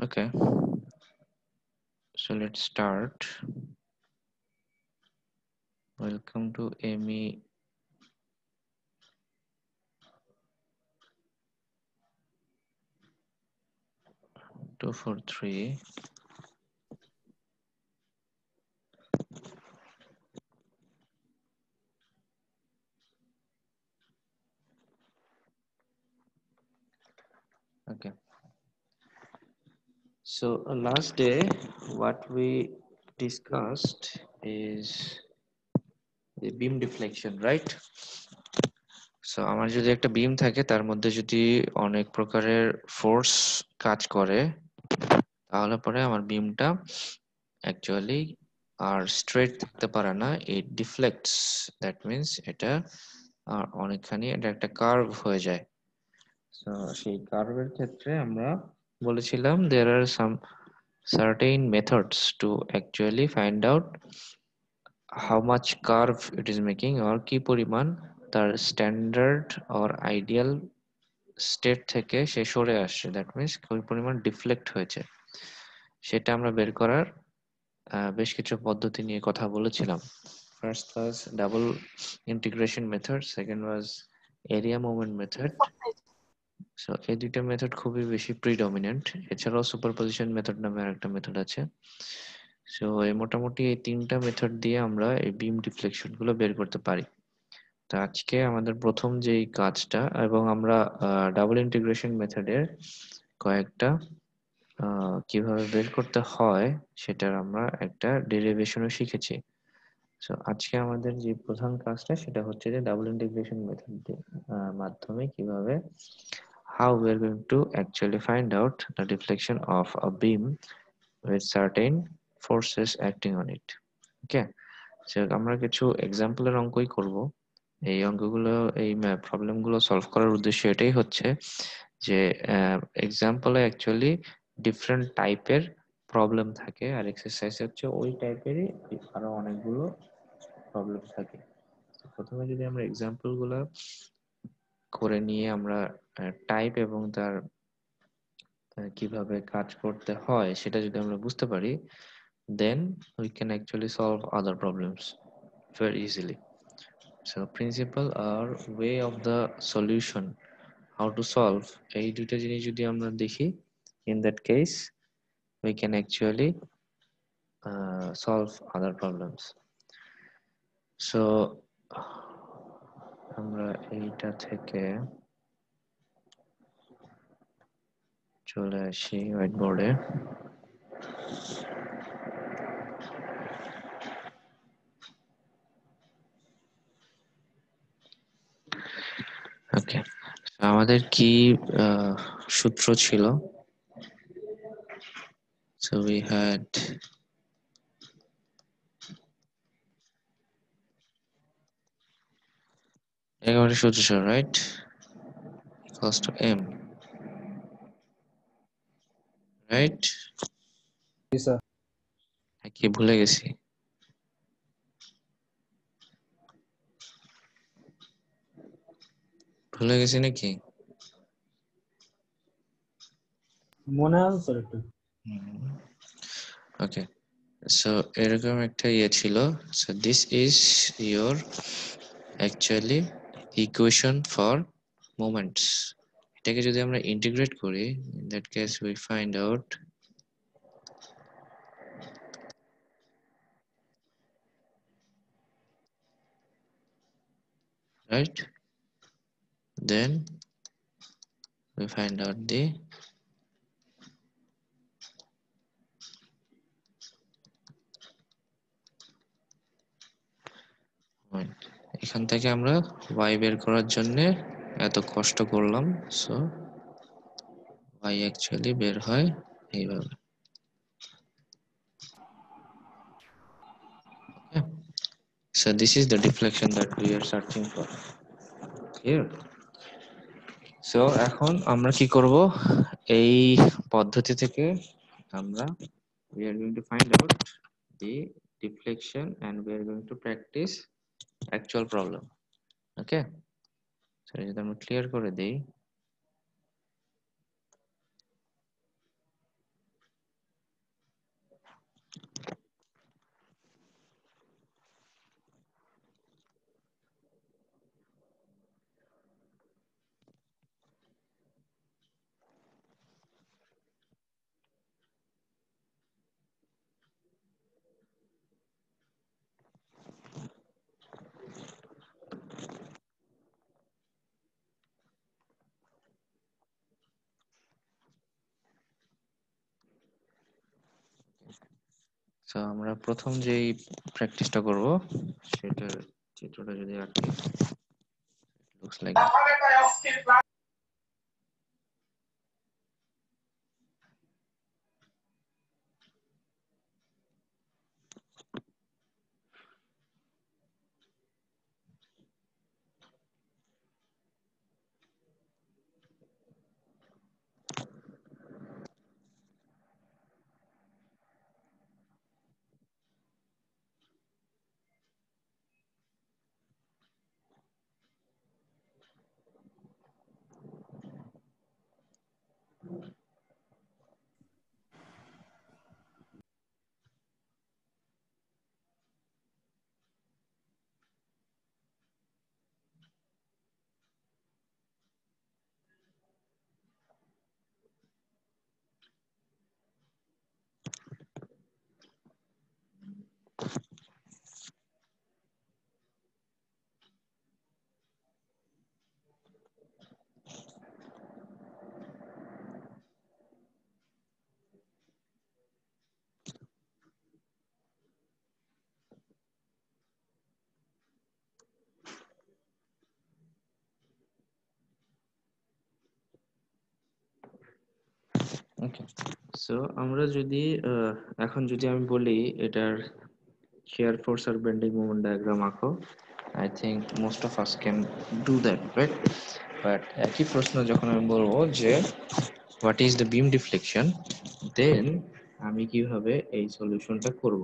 Okay, so let's start. Welcome to ME 243. Okay, so last day what we discussed is the beam deflection, right? So আমার যদি একটা বিম থাকে তার মধ্যে যদি অনেক প্রকারের ফোর্স কাজ করে তাহলে পরে আমার বিমটা অ্যাকচুয়ালি আর স্ট্রেট থাকতে পারে না, ইট ডিফ্লেক্টস। দ্যাট মিন্স এটা অনেকখানি এটা একটা কার্ভ হয়ে যায়। সো সেই কার্ভের ক্ষেত্রে আমরা বলেছিলাম there are some certain methods to actually find out how much curve it is making or কি পরিমাণ তার স্ট্যান্ডার্ড or আইডিয়াল স্টেট থেকে সে সরে আসছে, দ্যাট মিন্স ওই পরিমাণ ডিফ্লেক্ট হয়েছে, সেটা আমরা বের করার বেশ কিছু পদ্ধতি নিয়ে কথা বলেছিলাম। ফার্স্ট ওয়াজ ডাবল ইন্টিগ্রেশন মেথড, সেকেন্ড ওয়াজ এরিয়া মুভমেন্ট মেথড। সো এই দুইটা মেথড খুবই বেশি প্রিডমিনেন্ট। এছাড়াও সুপারপজিশন মেথড নামে আরেকটা মেথড আছে। সো এই মোটামুটি এই তিনটা মেথড দিয়ে আমরা এই বিম ডিফ্লেকশন গুলো বের করতে পারি। তো আজকে আমাদের প্রথম যেই কাজটা, এবং আমরা ডাবল ইন্টিগ্রেশন মেথডের কয়েকটা কিভাবে বের করতে হয় সেটার আমরা একটা ডেরিভেশনও শিখেছি। সো আজকে আমাদের যে প্রধান কাজটা সেটা হচ্ছে যে ডাবল ইন্টিগ্রেশন মেথড মাধ্যমে কিভাবে how we are going to actually find out the deflection of a beam with certain forces acting on it. Okay, so আমরা কিছু এক্সাম্পলের অঙ্কই করব। এই অঙ্কগুলো এই প্রবলেমগুলো সলভ করার উদ্দেশ্য এটাই হচ্ছে যে এক্সাম্পলে অ্যাকচুয়ালি ডিফারেন্ট টাইপের প্রবলেম থাকে, আর এক্সারসাইজ হচ্ছে ওই টাইপেরই আরো অনেকগুলো প্রবলেম থাকে। প্রথমে যদি আমরা এক্সাম্পলগুলো করে নিয়ে আমরা টাইপ এবং তার কিভাবে কাজ করতে হয় সেটা যদি আমরা বুঝতে পারি, then we can actually solve other problems very easily. So principle or way of the solution, how to solve, এই দুইটা জিনিস যদি আমরা দেখি, in that case we can actually solve other problems. So আমরা এইটা থেকে চলে আসি হোয়াইট বোর্ডে। ওকে, আমাদের কি সূত্র ছিল? So we had একেবারে সূত্র ছিল, right? Equals to m, right? কি ভুলে গেছি? ভুলে গেছি নাকি? মনে আছে স্যার একটু। ওকে, সো এরকম একটা ইয়ে ছিল। So this is your actually equation for moments. এটাকে যদি আমরা ইন্টিগ্রেট করি, in that case we find out right, then we find out the moment. এখান থেকে আমরা y বের করার জন্য এত কষ্ট করলাম, সো y অ্যাকচুয়ালি বের হয় এইভাবে। Okay, so this is the deflection that we are searching for here. So এখন আমরা কি করব, এই পদ্ধতি থেকে আমরা we are going to find out the deflection and we are going to practice actual problem. Okay, so যদি আমরা ক্লিয়ার করে দেই, তো আমরা প্রথম যেই প্র্যাকটিসটা করব সেটার চিত্রটা যদি আঁকি, লুকস লাইক ওকে। সো আমরা যদি এখন যদি আমি বলি এটার shear force আর bending moment diagram আঁকো, I think most of us can do that, right? But একই প্রশ্ন যখন আমি বলবো যে what is the beam deflection, then আমি কিভাবে এই সলিউশনটা করব,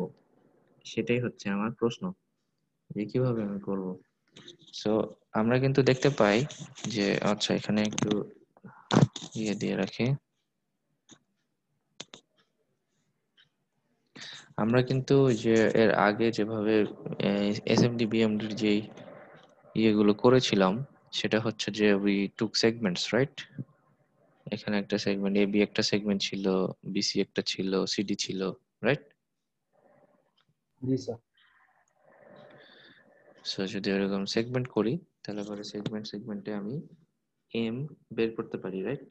সেটাই হচ্ছে আমার প্রশ্ন, যে কিভাবে আমি করব। সো আমরা কিন্তু দেখতে পাই যে, আচ্ছা এখানে একটু ইয়ে দিয়ে রাখি, আমরা কিন্তু যে এর আগে যেভাবে এসএমডি বিএমডির যেই ইয়েগুলো করেছিলাম, সেটা হচ্ছে যে উই টুক সেগমেন্টস, রাইট? এখানে একটা সেগমেন্ট এবি, একটা সেগমেন্ট ছিল বিসি, একটা ছিল সিডি ছিল, রাইট? জি স্যার। সো যদি এরকম সেগমেন্ট করি, তাহলে পরে সেগমেন্টে আমি এম বের করতে পারি, রাইট?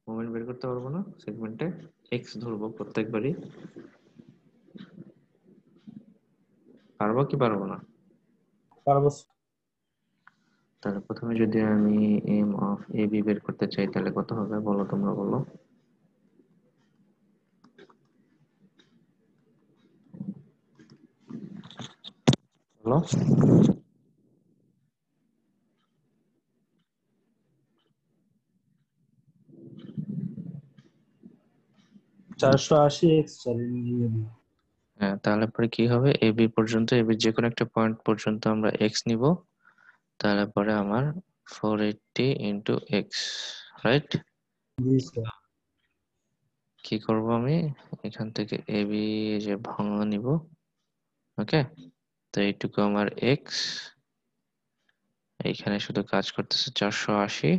মোমেন্ট বের করতে পারবো না সেগমেন্টে, এক্স ধরবো প্রত্যেকবারই, পারবো কি পারবো না? পারবো স্যার। তাহলে প্রথমে যদি আমি এম অফ এ বি বের করতে চাই, তাহলে কত হবে বলো, তোমরা বলো। বলো। 480 এক্স স্যার। হ্যাঁ, তাহলে পরে কি হবে, এ বি পর্যন্ত, এ বির যে কোনো একটা পয়েন্ট পর্যন্ত আমরা এক্স নিব, তাহলে পরে আমার 480 ইন্টু এক্স, রাইট? জি স্যার। কি করব আমি, এখান থেকে এ বি যে ভাঙা নিব, ওকে? তো এইটুকু আমার এক্স, এইখানে শুধু কাজ করতেছে 480।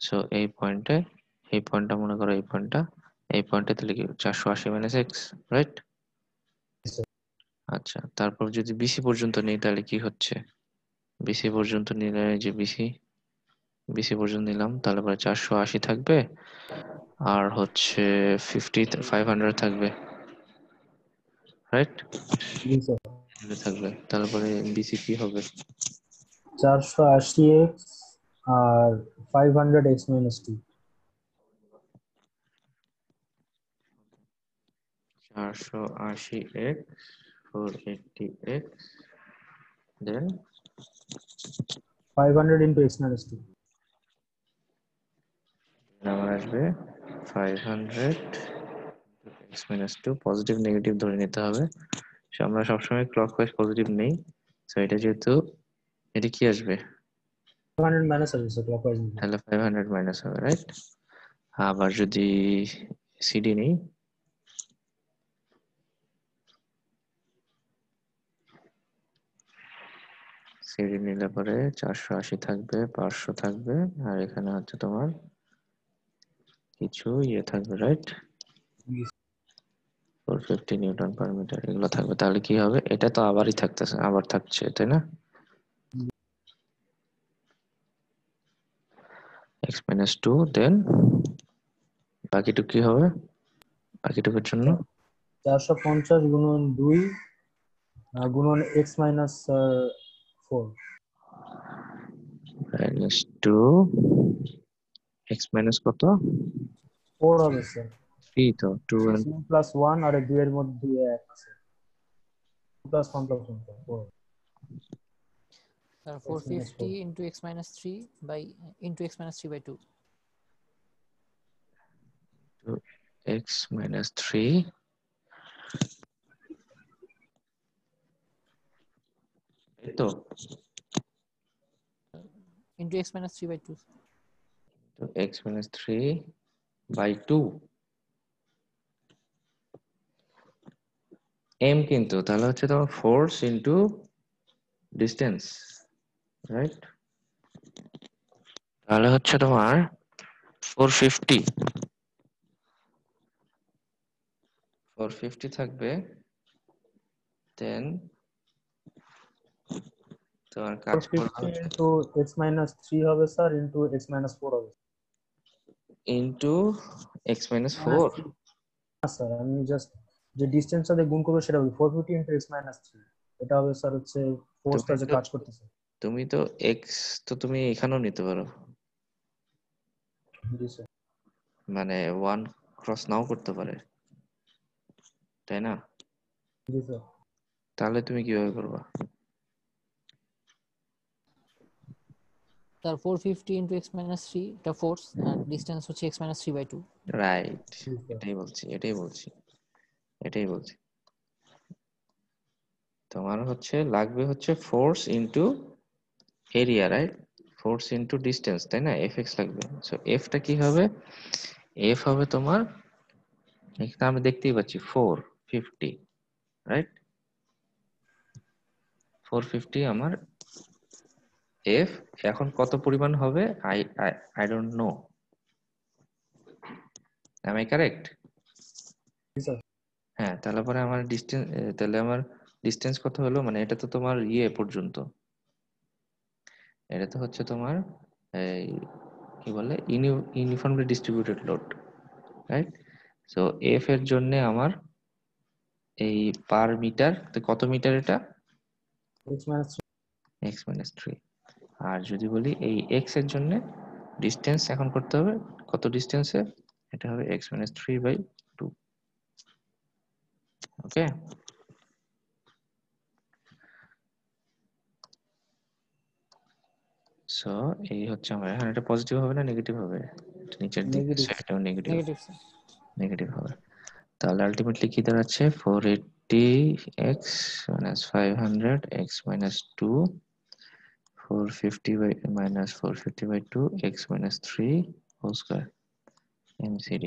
সো এই পয়েন্টটা মনে করো, এই পয়েন্টটা তাহলে কি 480 মাইনাস এক্স, রাইট? আচ্ছা, তারপর যদি বিসি পর্যন্ত নেই তাহলে কি হচ্ছে, বিসি পর্যন্ত নিলে যে বিসি পর্যন্ত নিলাম, তাহলে পরে 480 থাকবে, আর হচ্ছে 500 থাকবে, রাইট? জি স্যার। থাকবে, তারপরে বিসি কি হবে, 480 এক্স আর 500 এক্স মাইনাস 2। 480 এক্স, 480 এক্স, দেন 500 ইন্টু এক্স মাইনাস 2। আমার আসবে 500 এক্স মাইনাস 2, পজিটিভ নেগেটিভ ধরে নিতে হবে। So, আমরা সবসময় ক্লকওয়াইজ পজিটিভ নেই, সো এটা যেহেতু, এটা কি আসবে, 500 মাইনাস হবে স্যার ক্লকওয়াইজ। তাহলে 500 মাইনাস হবে, রাইট? আবার যদি সিডি নেই, সিডি নিলে পরে 480 থাকবে, 500 থাকবে, আর এখানে হচ্ছে তোমার কিছু ইয়ে থাকবে, রাইট? 450 নিউটন পার মিটার এগুলো থাকবে। তাহলে কি হবে, এটা তো আবারই থাকতেছে, আবার থাকছে, তাই না? এক্স মাইনাস 2, দেন বাকিটুকু কি হবে, বাকিটুকুর জন্য 450 গুণন 2 গুণন x minus 4 minus two x minus কত 4 হবে স্যার। 3 তো 2 6 and প্লাস 1 আর 2 এর মধ্যে 1 আছে, 2 প্লাস 1 প্লাস 1 4 তার x minus 4 450 into x minus 3 by into x minus 3 by 2 x minus 3 এই তো into x minus 3 by 2 তো x minus 3 by 2 m কিন্তু তাহলে হচ্ছে তোমার ফোর্স ইনটু ডিস্টেন্স রাইট তাহলে হচ্ছে তোমার 450 450 থাকবে দেন তোমার কাজ করবে 450 into x minus 3 হবে স্যার, into x minus 4 হবে ইনটু x minus minus 4 3। না স্যার, আমি জাস্ট যে ডিসটেন্সটা দিয়ে গুণ করবো সেটা বলি, 450 into x minus 3 এটা হবে স্যার হচ্ছে ফোর্সটা তুমি যে তো কাজ করতেছে। তুমি তো x তো তুমি এখানেও নিতে পারো জি স্যার। মানে 1 ক্রস নাও করতে পারে তাই না জি স্যার। তাহলে তুমি কিভাবে করবা তার 450 into x minus 3 এটা ফোর্স আর ডিসটেন্স হচ্ছে x minus 3 by 2 রাইট জি স্যার। এটাই বলছি তোমার হচ্ছে লাগবে হচ্ছে force into area right force into distance তাই না এফ লাগবে সো এফটা কি হবে এফ হবে তোমার এখানে আমি দেখতেই পাচ্ছি 450 রাইট 450 আমার এফ এখন কত পরিমাণ হবে I I I don't know am I correct জি স্যার। হ্যাঁ তাহলে আমার ডিস্টেন্স কত হলো মানে এটা তো তোমার ইয়ে পর্যন্ত এটা তো হচ্ছে তোমার এই কি বলে uniformly distributed load right so F এর জন্য আমার এই পার মিটার তো কত মিটার এটা x minus 3 X minus three আর যদি বলি এই এক্স এর জন্য ডিস্টেন্স এখন করতে হবে কত ডিস্টেন্সে এটা হবে x minus three by two okay so এই হচ্ছে আমার এখানে এটা পজিটিভ হবে না নেগেটিভ হবে এটা নিচের দিকে নেগেটিভ। so এটাও নেগেটিভ নেগেটিভ স্যার নেগেটিভ হবে তাহলে আলটিমেটলি কি দাঁড়াচ্ছে 480 x minus 500 x minus two 450 by minus 450 by 2 x minus 3 whole square mcd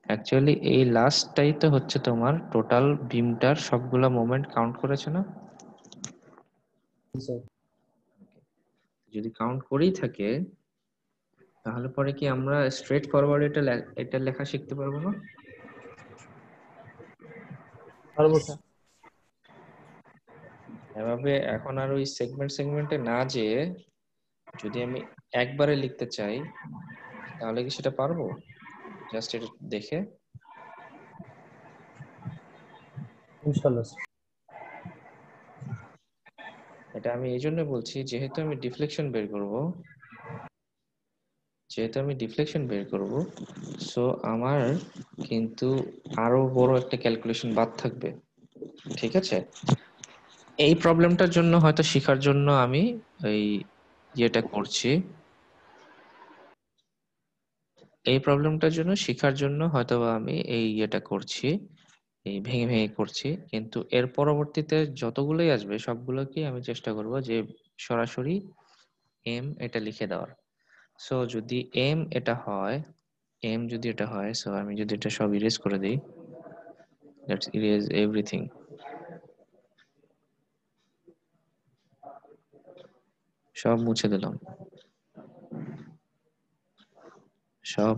actually এই লাস্টটাই তো হচ্ছে তোমার টোটাল বিমটার সবগুলা মোমেন্ট কাউন্ট করেছে না জি স্যার। যদি কাউন্ট করেই থাকে তাহলে পরে কি আমরা স্ট্রেট ফরওয়ার্ড এটা লেখা শিখতে পারবো না পারবো ইয়েস স্যার। স্যার এভাবে এখন আর ওই সেগমেন্টে না যেয়ে যদি আমি একবারে লিখতে চাই তাহলে কি সেটা পারবো জাস্ট এটা দেখে ইনশাআল্লাহ স্যার। এটা আমি এই জন্য বলছি যেহেতু আমি ডিফ্লেকশন বের করব সো আমার কিন্তু আরো বড় একটা ক্যালকুলেশন বাদ থাকবে ঠিক আছে এই প্রবলেমটার জন্য হয়তো শেখার জন্য আমি এই ইয়েটা করছি এই প্রবলেমটার জন্য শেখার জন্য হয়তোবা আমি এই ইয়েটা করছি এই ভেঙে ভেঙে করছি কিন্তু এর পরবর্তীতে যতগুলোই আসবে সবগুলোকেই আমি চেষ্টা করব যে সরাসরি এম এটা লিখে দেওয়ার সো যদি এম যদি এটা হয় সো আমি যদি এটা সব ইরেজ করে দিই লেটস ইরেজ এভরিথিং সব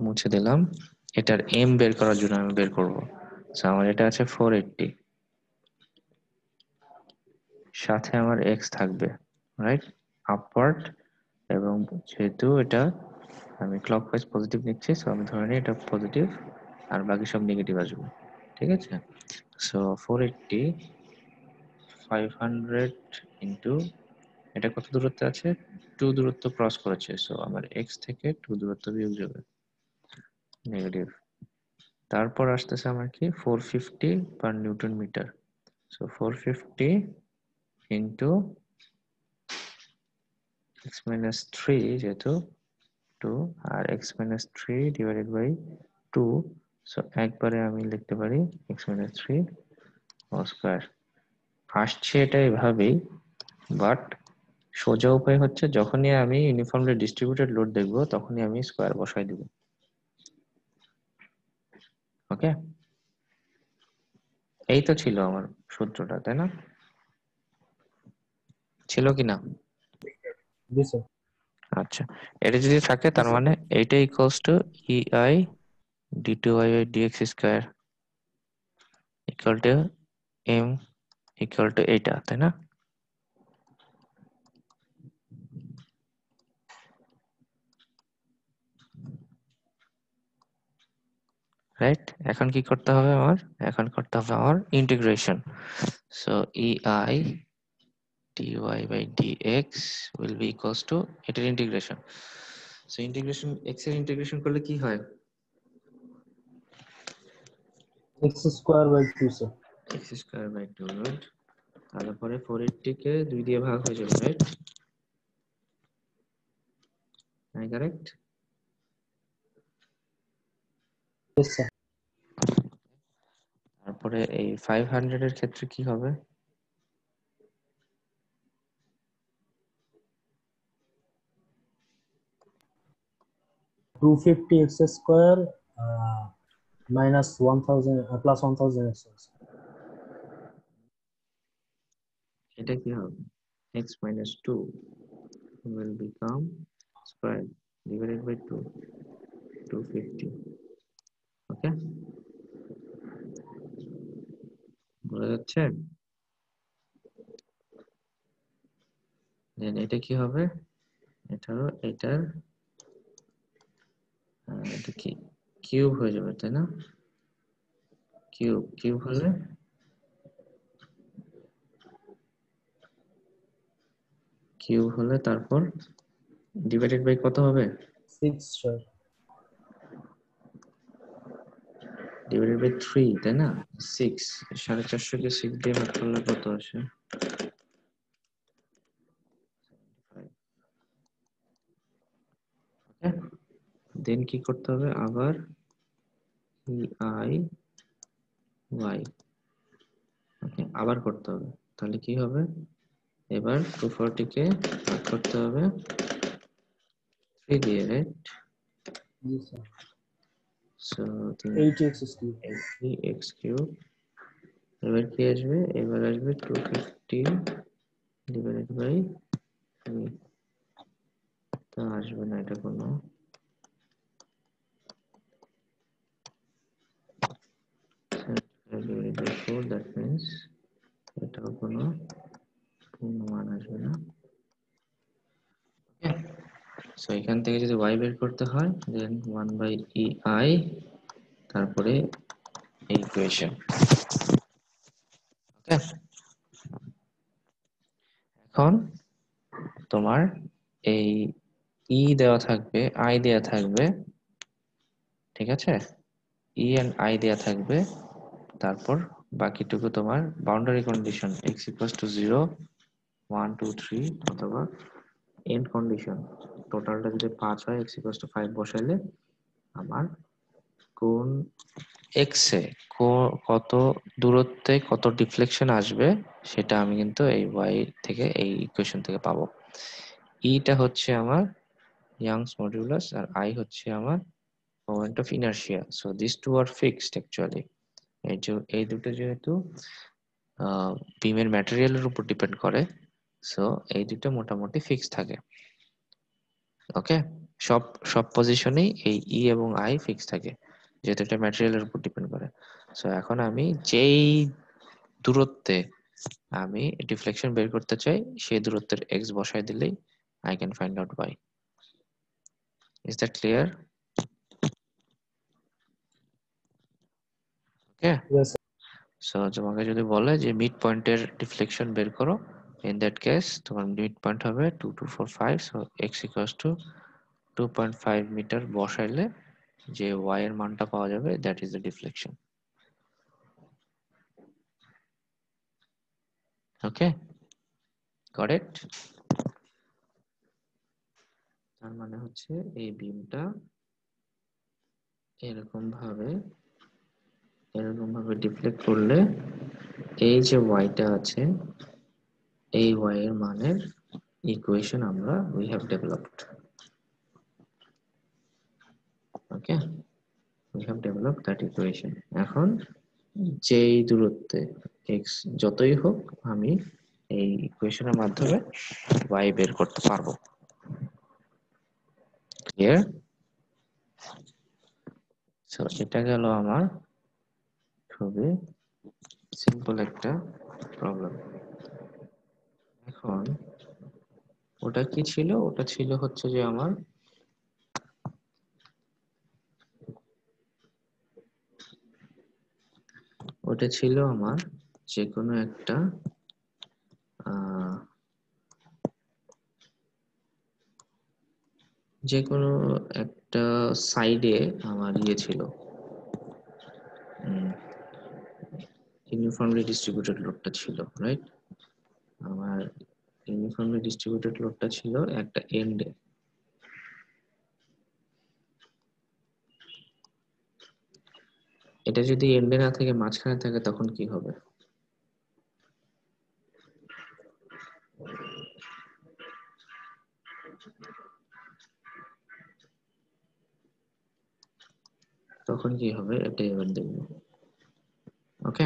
মুছে দিলাম এটার এম বের করার জন্য আমি বের করব সো আমার এটা আছে 480 সাথে আমার এক্স থাকবে রাইট আপওয়ার্ড এবং যেহেতু এটা আমি ক্লকওয়াইজ পজিটিভ নিচ্ছি সো আমি ধরে নিই এটা পজিটিভ আর বাকি সব নেগেটিভ আসবে ঠিক আছে। সো 480 500 ইন্টু এটা কত দূরত্বে আছে, 2 দূরত্ব ক্রস করেছে, সো আমার এক্স থেকে 2 দূরত্ব বিয়োগ যাবে, নেগেটিভ। তারপর আসতেছে আমার কি 450 per newton metre, so 450 into x minus 3 যেহেতু 2 আর x minus 3 divided by 2, so একবারে আমি লিখতে পারি x minus 3 হোল স্কয়ার। আসছে এটা এভাবেই, বাট সোজা উপায় হচ্ছে যখনই আমি ইউনিফর্মলি ডিস্ট্রিবিউটেড লোড দেখব তখনই আমি স্কয়ার বসাই দিব। ওকে, এই তো ছিল আমার সূত্রটা, তাই না? ছিল কি না? জি স্যার। আচ্ছা, এটা যদি থাকে তার মানে এইটা equals to EI d2y by dx square equal to m equal to এইটা, তাই না? রাইট, এখন কি করতে হবে আমার? এখন করতে হবে আমার integration. So EI dy by dx will be equals to এটার ইন্টিগ্রেশন। সো ইন্টিগ্রেশন x এর ইন্টিগ্রেশন করলে কি হয়? x square by 2 sir. x square by 2, right? তারপরে 480 কে 2 দিয়ে ভাগ হয়ে যাবে, right? I correct? Yes sir. তারপরে এই 500 এর ক্ষেত্রে কি হবে? 250 x square minus 1000 plus 1000 x। এটা কি হবে? x minus 2 will become square divided by 2, 250. ওকে, বোঝা যাচ্ছে? দেন এটা কি হবে? এটারও এটার এটা কি কিউব হয়ে যাবে, তাই না? কিউব কিউব হলে তারপর ডিভাইডেড বাই কত হবে? 6 স্যার। ডিভাইডেড বাই 3, তাই না? 6, 450 কে 6 দিয়ে ভাগ করলে কত আসে? ওকে, দেন কি করতে হবে আবার? EI y, ওকে, আবার করতে হবে। তাহলে কি হবে? এবার 240 কে ভাগ করতে হবে 3 দিয়ে, রাইট? জি sir. So 8x cube. 80x cube. এবার কি আসবে? এবার আসবে 250 ডিভাইডেড বাই 3, তা আসবে না এটা কোনো। ডিভাইডেড বাই 4, দ্যাট মিন্স এটাও কোনো পূর্ণ মান আসবে না। ওকে, সো এখান থেকে যদি y বের করতে হয় দেন 1 বাই EI, তারপরে এই ইকুয়েশন। ওকে, এখন তোমার এই ই দেওয়া থাকবে, আই দেওয়া থাকবে, ঠিক আছে? ই এন্ড আই দেওয়া থাকবে, তারপর বাকিটুকু তোমার boundary condition x equals two 0, 1 2 3 অথবা এন্ড কন্ডিশন টোটালটা যদি 5 হয় x ইকুয়ালস টু 5 বসাইলে আমার কোন x এ কত দূরত্বে কত ডিফ্লেকশন আসবে সেটা আমি কিন্তু এই y থেকে এই ইকুয়েশন থেকে পাবো। ইটা হচ্ছে আমার Young's modulus আর I হচ্ছে আমার moment of inertia. So these two are fixed actually. এই দুটো যেহেতু বিমের ম্যাটেরিয়ালের উপর ডিপেন্ড করে, সো এই দুটো মোটামুটি ফিক্স থাকে। ওকে, সব সব পজিশনেই এই ই এবং আই ফিক্স থাকে যেহেতু এটা ম্যাটেরিয়ালের উপর ডিপেন্ড করে। সো এখন আমি যেই দূরত্বে আমি ডিফ্লেকশন বের করতে চাই সেই দূরত্বের এক্স বসাই দিলেই I can find out y. Is that clear? Okay. Yes, sir. So তোমাকে যদি বলে যে মিড পয়েন্টের ডিফ্লেকশন বের করো, ইন দ্যাট কেস তোমার মিড পয়েন্ট হবে 2245, so x equals to 2.5 metre বসাইলে যে y এর মানটা পাওয়া যাবে, that is the deflection. Okay, got it? তার মানে হচ্ছে এই বিমটা এরকম ভাবে ডিফ্লেক্ট করলে এই যে ওয়াইটা আছে, এই ওয়াই এর মানের ইকুয়েশন আমরা we have developed. Okay, we have developed that equation. এখন যেই দূরত্বে এক্স যতই হোক, আমি এই ইকুয়েশনের মাধ্যমে ওয়াই বের করতে পারবো। ক্লিয়ার? সো এটা গেল আমার খুবই সিম্পল একটা প্রবলেম। এখন ওটা কি ছিল? ওটা ছিল হচ্ছে যে আমার যে কোনো একটা সাইডে আমার ইয়ে ছিল, ইউনিফর্মলি ডিস্ট্রিবিউটেড লোডটা ছিল, রাইট? আমার ইউনিফর্মলি ডিস্ট্রিবিউটেড লোডটা ছিল একটা এন্ডে। এটা যদি এন্ডে না থেকে মাঝখানে থাকে তখন কি হবে? এটাই এবার দেখবো। ওকে,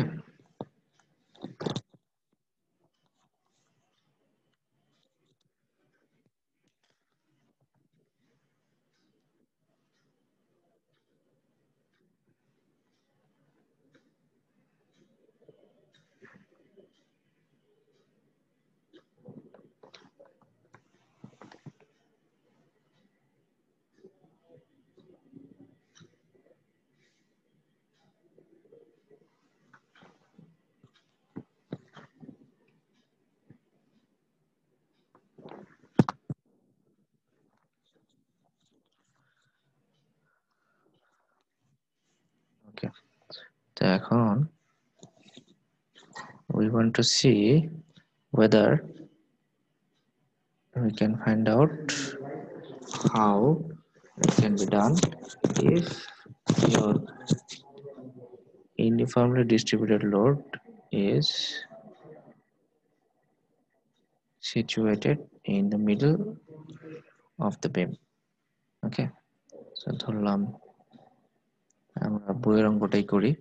ওকে। তো এখন we want to see whether we can find out how it can be done if your uniformly distributed load is situated in the middle of the beam. Okay, so ধরলাম আমরা বইয়ের অঙ্কটাই করি।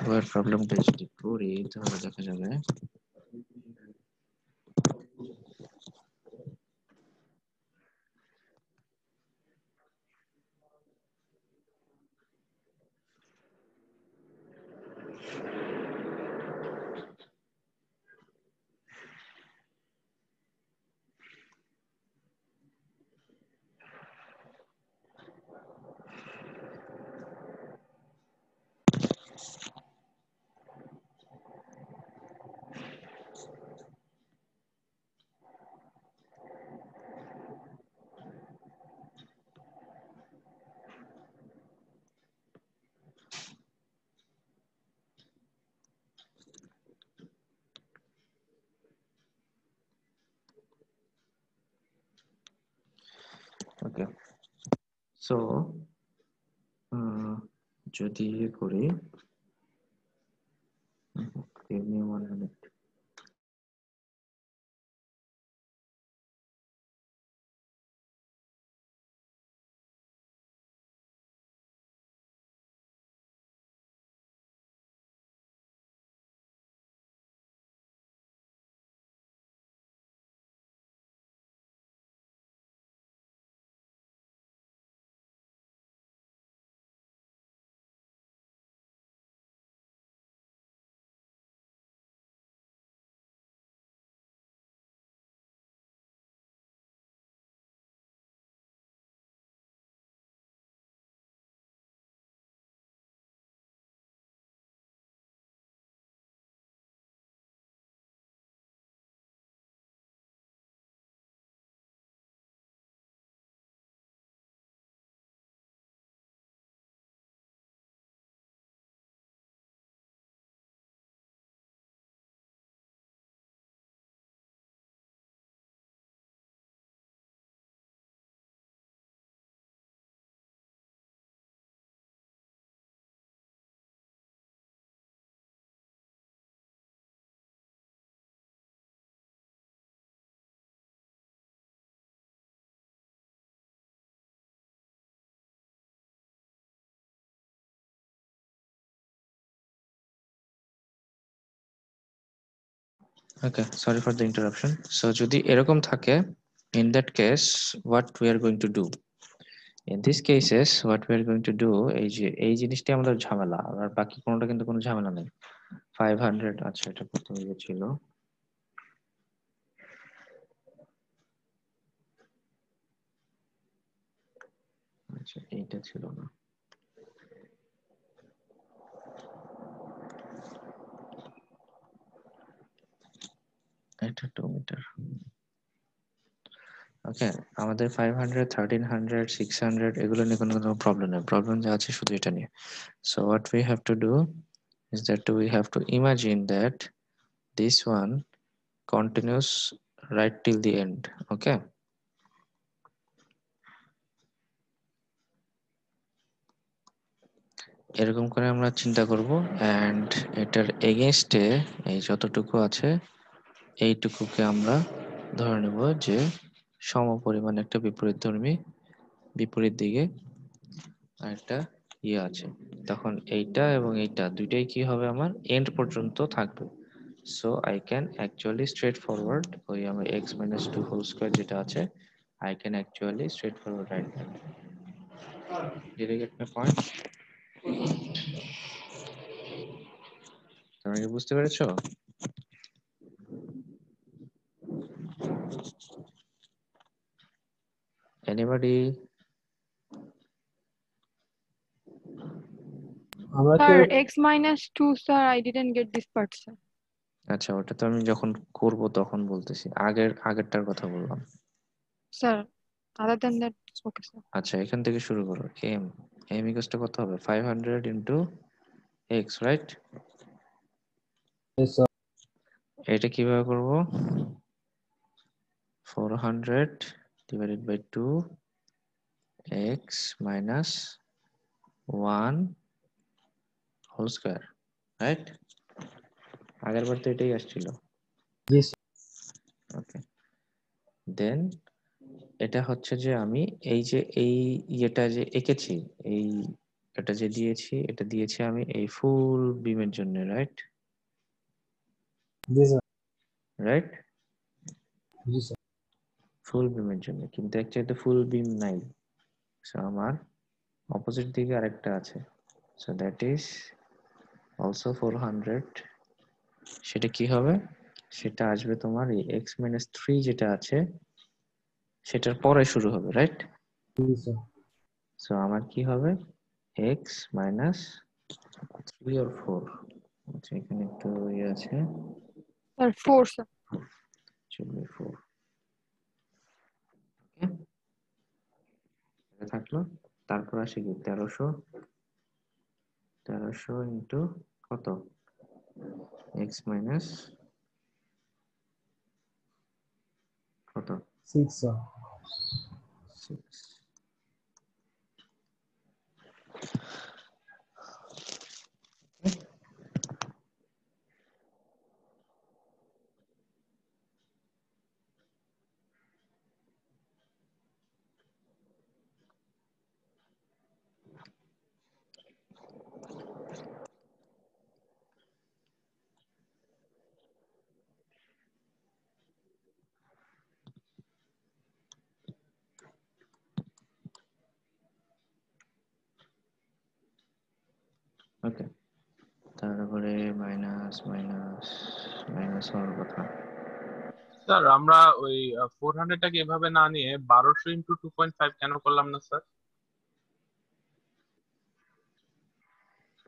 বইয়ের প্রবলেমটা যদি করি তাহলে দেখা যাবে ওকে। সো যদি করি, give me 1 minute. Okay, sorry for the interruption. So যদি এরকম থাকে, in that case what we are going to do, in this cases what we are going to do, এই জিনিসটা আমাদের ঝামেলা, আর বাকি কোনোটা কিন্তু কোনো ঝামেলা নেই। 500, আচ্ছা এটা প্রথমে ছিল, আচ্ছা এইটা ছিল না, এটা 2 মিটার। ওকে, আমাদের 500, 1300, 600 এগুলো নিয়ে কোনো প্রবলেম নেই, প্রবলেম যা আছে শুধু এটা নিয়ে। So what we have to do is that we have to imagine that this one continues right till the end. Okay, এরকম করে আমরা চিন্তা করব, and এটার এগেইনস্টে এই যতটুকু আছে এইটুকুকে আমরা ধরে নেব যে সমপরিমাণ একটা বিপরীতধর্মী, বিপরীত দিকে একটা ইয়ে আছে, তখন এইটা এবং এইটা দুইটাই কি হবে, আমার এন্ড পর্যন্ত থাকবে। So I can actually straightforward ওই আমার x minus 2 হোল স্কয়ার যেটা আছে, I can actually straightforward write that. Did you get my point? তোমরা কি বুঝতে পেরেছো? এনিবডি? আমরা কি Sir, x minus 2, sir, I didn't get this part, sir. আচ্ছা, ওটা তো আমি যখন করব তখন বলতেছি, আগেরটার কথা বললাম। Sir, other than that, it's okay, sir. আচ্ছা, এখান থেকে শুরু করো। m ইকুয়ালস টু কত হবে? 500 into x, right? Yes, sir. এটা কিভাবে করব? 400 divided by 2 x minus 1 whole square, right? আগের বার তো এটাই আসছিল। Yes, sir. ওকে, দেন এটা হচ্ছে যে আমি এই যে এই ইয়েটা যে এঁকেছি, এই এটা যে দিয়েছি, এটা দিয়েছি আমি এই ফুল বিমের জন্য, right? Yes, sir. Right, Yes, sir. ফুল বিমের জন্য, কিন্তু অ্যাকচুয়ালি ফুল বিম নাই। সো আমার অপোজিট দিকে আরেকটা আছে, সো দ্যাট ইজ অলসো 400। সেটা কি হবে? সেটা আসবে তোমার এই x minus 3 যেটা আছে সেটার পরে শুরু হবে, রাইট? Yes, sir. সো আমার কি হবে? x minus 3 or 4, আচ্ছা এখানে একটু ইয়ে আছে, Sir, 4, sir. চলবে 4। ওকে, এটা থাকলো। তারপর আসে কি 1300 ইন্টু কত? x মাইনাস কত? 6, sir. 6। ওকে, তারপরে মাইনাস মাইনাস মাইনাস হওয়ার কথা। স্যার আমরা ওই 400টাকে এভাবে না নিয়ে 1200 ইন্টু 2.5 কেন করলাম না স্যার?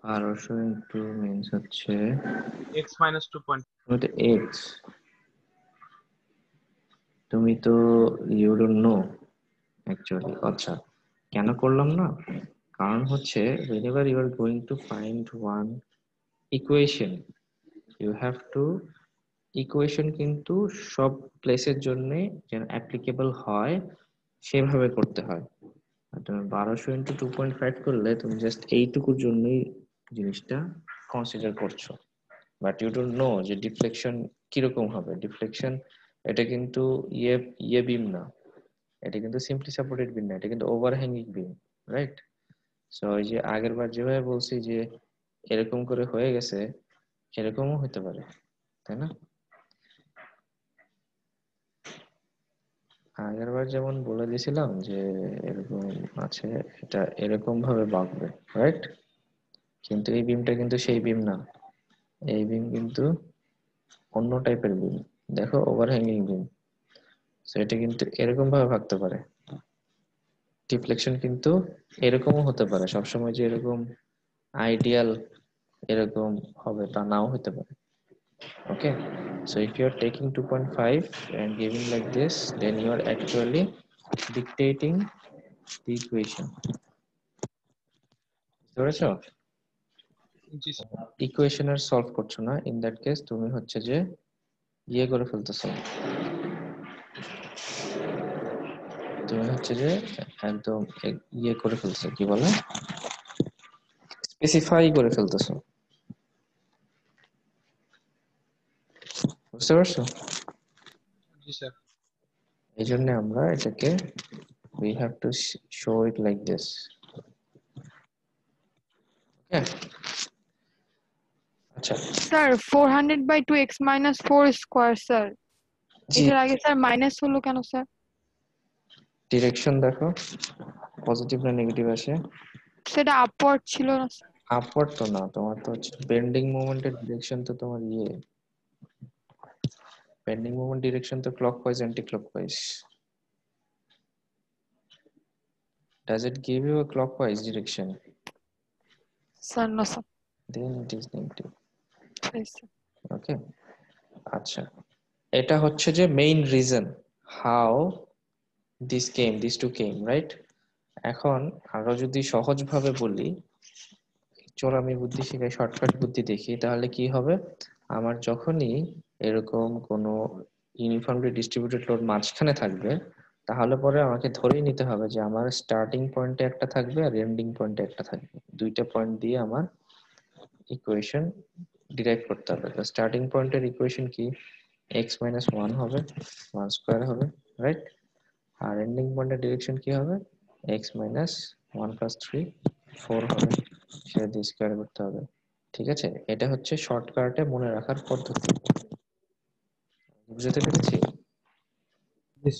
1200 ইন্টু মিনস হচ্ছে x মাইনাস 2. তুমি তো x, তুমি তো ইউ ডোন্ট নো অ্যাকচুয়ালি। আচ্ছা, কেন করলাম না? কারণ হচ্ছে whenever you are going to find one equation, you have to equation কিন্তু সব প্লেসের জন্য যেন অ্যাপ্লিকেবল হয় সেভাবে করতে হয়। আর তুমি 1200 ইন্টু 2.5 করলে তুমি জাস্ট এইটুকুর জন্যই জিনিসটা কনসিডার করছো, বাট ইউ ডোন্ট নো যে ডিফ্লেকশন কিরকম হবে। ডিফ্লেকশন এটা কিন্তু ইয়ে বিম না, এটা কিন্তু সিম্পলি সাপোর্টেড বিম না, এটা কিন্তু ওভারহ্যাঙ্গিং বিম, রাইট? সো ওই যে আগের বার যেভাবে বলছি যে এরকম করে হয়ে গেছে, এরকমও হতে পারে, তাই না? আগেরবার যেমন বলে দিয়েছিলাম যে এরকম আছে, এটা এরকম ভাবে বাঁকবে, রাইট? কিন্তু এই বিমটা কিন্তু সেই বিম না, এই বিম কিন্তু অন্য টাইপের বিম। দেখো, ওভারহ্যাঙ্গিং বিম। সো এটা কিন্তু এরকম ভাবে ভাগতে পারে। ডিফ্লেকশন কিন্তু এরকমও হতে পারে, সবসময় যে এরকম আইডিয়াল এরকম হবে তা নাও হতে পারে। Okay, so if you are taking 2.5 and giving like this, then you are actually dictating the equation. বুঝতে পেরেছো? জি স্যার। ইকুয়েশন আর সলভ করছো না, ইন দ্যাট কেস তুমি হচ্ছে যে ইয়ে করে ফেলতেছো, তুমি হচ্ছে যে একদম ইয়ে করে ফেলছো, কি বলে, স্পেসিফাই করে ফেলতেছো। বুঝতে পারছো? জি স্যার। এই জন্য আমরা এটাকে we have to show it like this. Okay, আচ্ছা। Sir 400/2 x minus 4 square sir, জি, এটার আগে স্যার মাইনাস হলো কেন স্যার? ডিরেকশন দেখো, পজিটিভ না নেগেটিভ আসে। সেটা আপওয়ার্ড ছিল না স্যার? আপওয়ার্ড তো না, তোমার তো হচ্ছে বেন্ডিং মোমেন্টের ডিরেকশন, তো তোমার ইয়ে বেন্ডিং মোমেন্ট ডিরেকশন তো clockwise anti clockwise. Does it give you a clockwise direction? Sir না sir. Then it is negative. Yes, sir. Okay, আচ্ছা, এটা হচ্ছে যে main reason how these two came, right? এখন আরো যদি সহজ ভাবে বলি, চোরামি বুদ্ধি শিখাই, শর্টকাট বুদ্ধি দেখি, তাহলে কি হবে, আমার যখনই এরকম কোনো ইউনিফর্মলি ডিস্ট্রিবিউটেড লোড মাঝখানে থাকবে, তাহলে পরে আমাকে ধরেই নিতে হবে যে আমার স্টার্টিং পয়েন্টে একটা থাকবে আর এন্ডিং পয়েন্টে একটা থাকবে, দুইটা পয়েন্ট দিয়ে আমার ইকুয়েশন ডিরাইভ করতে হবে। তো স্টার্টিং পয়েন্টের ইকুয়েশন কি, এক্স মাইনাস ওয়ান হবে, ওয়ান স্কোয়ার হবে, রাইট? আর এন্ডিং পয়েন্টের ডিরেকশন কি হবে, x minus one plus three, four হবে, সেটা দিয়ে স্কোয়ার করতে হবে। ঠিক আছে, এটা হচ্ছে শর্টকাটে মনে রাখার পদ্ধতি। বুঝতে পেরেছি? Yes.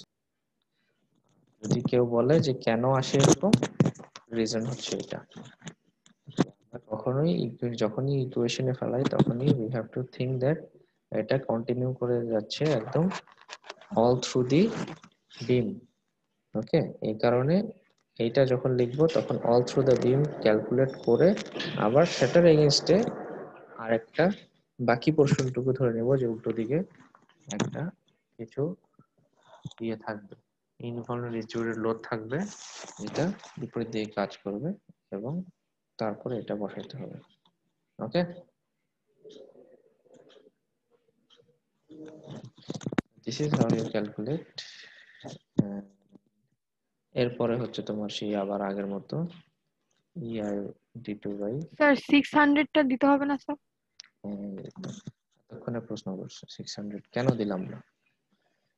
যদি কেউ বলে যে কেন আসে এরকম, রিজন হচ্ছে এটা। আমরা কখনোই যখনই ইকুয়েশনে ফেলাই তখনই we have to think that এটা কন্টিনিউ করে যাচ্ছে একদম অল থ্রু দি বিম। ওকে, এই কারণে এইটা যখন লিখবো তখন all through the beam calculate করে আবার সেটার এগেইনস্টে আরেকটা বাকি পোর্শনটুকু ধরে নেব যে উল্টো দিকে একটা কিছু ইয়ে থাকবে, ইনভলভড ডিস্ট্রিবিউটেড লোড থাকবে, এটা বিপরীত দিকে কাজ করবে, এবং তারপরে এটা বসাইতে হবে। Okay, this is how you calculate. এরপরে হচ্ছে তোমার সেই আবার আগের মতো ইআই ডি2 বাই, স্যার 600টা দিতে হবে না স্যার? এতক্ষণে প্রশ্ন করছো 600 কেন দিলাম না,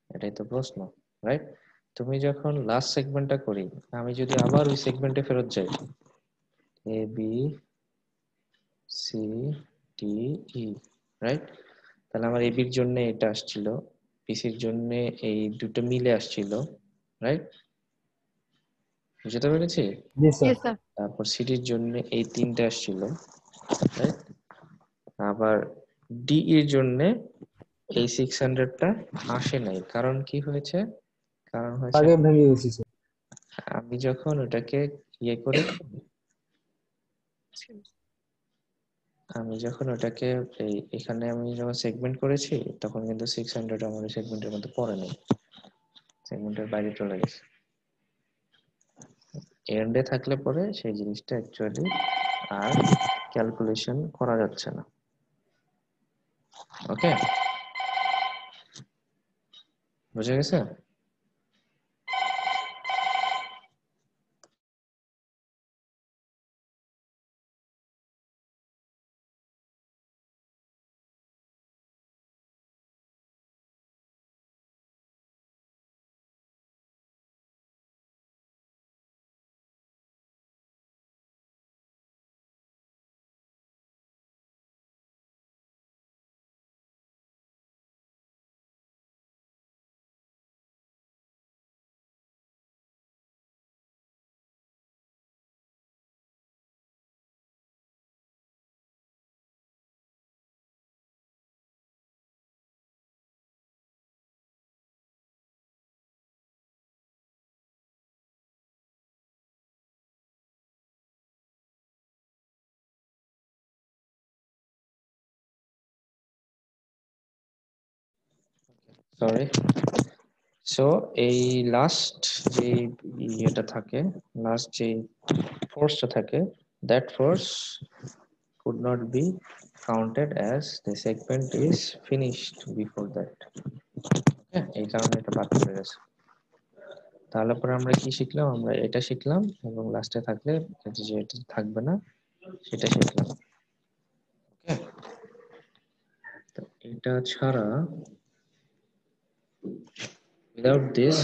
এটাই তো প্রশ্ন, রাইট? তুমি যখন লাস্ট সেগমেন্টটা করি, আমি যদি আবার ওই সেগমেন্টে ফেরত যাই, A B C D E, right? তাহলে আমার এবির জন্য এটা আসছিল, পিসির জন্য এই দুটো মিলে আসছিল, রাইট? বুঝতে পেরেছি? Yes, sir. Yes sir. তারপর সিডির জন্য এই তিনটে আসছিল, রাইট? আবার ডি এর জন্য এই 600টা আসে নাই, কারণ কি হয়েছে, কারণ হয়েছে আগে ভেঙে গেছি স্যার। আমি যখন ওটাকে ইয়ে করে, আমি যখন ওটাকে এখানে আমি যখন সেগমেন্ট করেছি তখন কিন্তু 600 আমার সেগমেন্টের মধ্যে পড়ে নেই, সেগমেন্টের বাইরে চলে গেছে। এন্ডে থাকলে পরে সেই জিনিসটা অ্যাকচুয়ালি আর ক্যালকুলেশন করা যাচ্ছে না। ওকে, বুঝে গেছে? সরি। সো এই লাস্ট যে ইয়েটা থাকে, লাস্ট যে ফোর্সটা থাকে, that force could not be counted as the segment is finished before that. Okay, এই কারণে এটা বাদ পড়ে গেছে। তাহলে পরে আমরা কি শিখলাম? আমরা এটা শিখলাম এবং লাস্টে থাকলে যে এটা থাকবে না সেটা শিখলাম। ওকে, তো এটা ছাড়া without this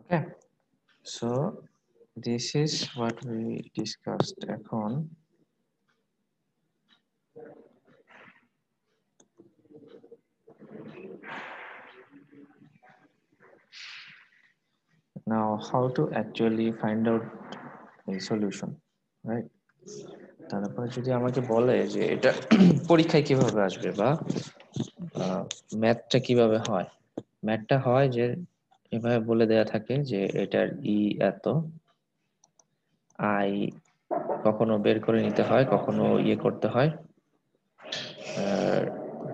okay, so this is what we discussed. এখন now how to actually find out a solution, right? তারপরে যদি আমাকে বলে যে এটা পরীক্ষায় কিভাবে আসবে বা ম্যাথটা কিভাবে হয়, ম্যাথটা হয় যে এভাবে বলে দেয়া থাকে যে এটার ই এত, আই কখনো বের করে নিতে হয়, কখনো ইয়ে করতে হয়,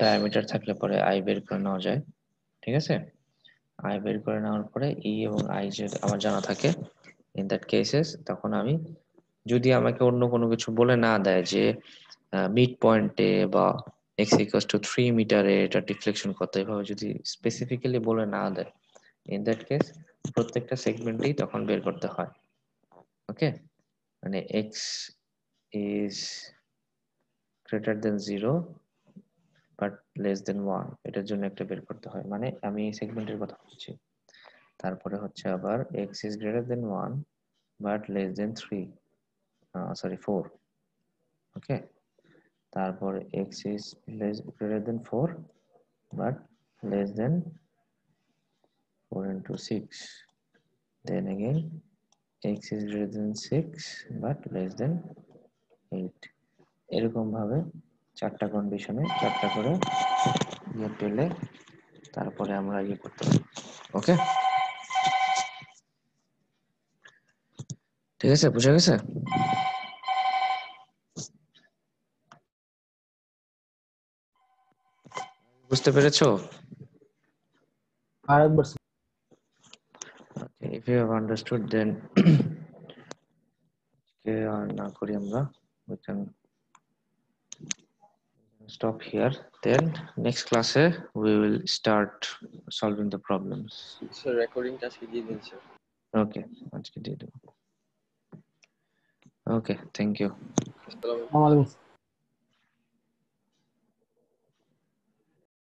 ডায়ামিটার থাকলে পরে আই বের করে নেওয়া যায়। ঠিক আছে, আই বের করে নেওয়ার পরে ই এবং আই যে আমার জানা থাকে, ইন দ্যাট কেসেস তখন আমি, যদি আমাকে অন্য কোনো কিছু বলে না দেয় যে মিড পয়েন্টে বা এক্স ইকুয়ালস টু 3 মিটারে এটা ডিফ্লেকশন কত, এভাবে যদি স্পেসিফিক্যালি বলে না দেয়, ইন দ্যাট কেস প্রত্যেকটা সেগমেন্টেই তখন বের করতে হয়। ওকে, মানে x is greater than 0 but less than 1, এটার জন্য একটা বের করতে হয়, মানে আমি এই সেগমেন্টের কথা বলছি। তারপরে হচ্ছে আবার x is greater than 1 but less than 4, ওকে। তারপর x is greater than 4 but less than 4 into 6, then again x is greater than 6 but less than 8, এরকম ভাবে চারটা কন্ডিশনে চারটা করে ইয়ে পেলে তারপরে আমরা ইয়ে করতে পারি। ওকে, ঠিক আছে, বুঝা গেছে? বুঝতে পেরেছো? আরেকবার Okay, if you have understood then আর না করি আমরা, we can stop here. Then next class we will start solving the problems. Sir রেকর্ডিংটা আজকে দিয়ে দিন স্যার। Okay, আজকে দিয়ে দেবো। Okay, thank you. আসসালামু আলাইকুম। আমাদের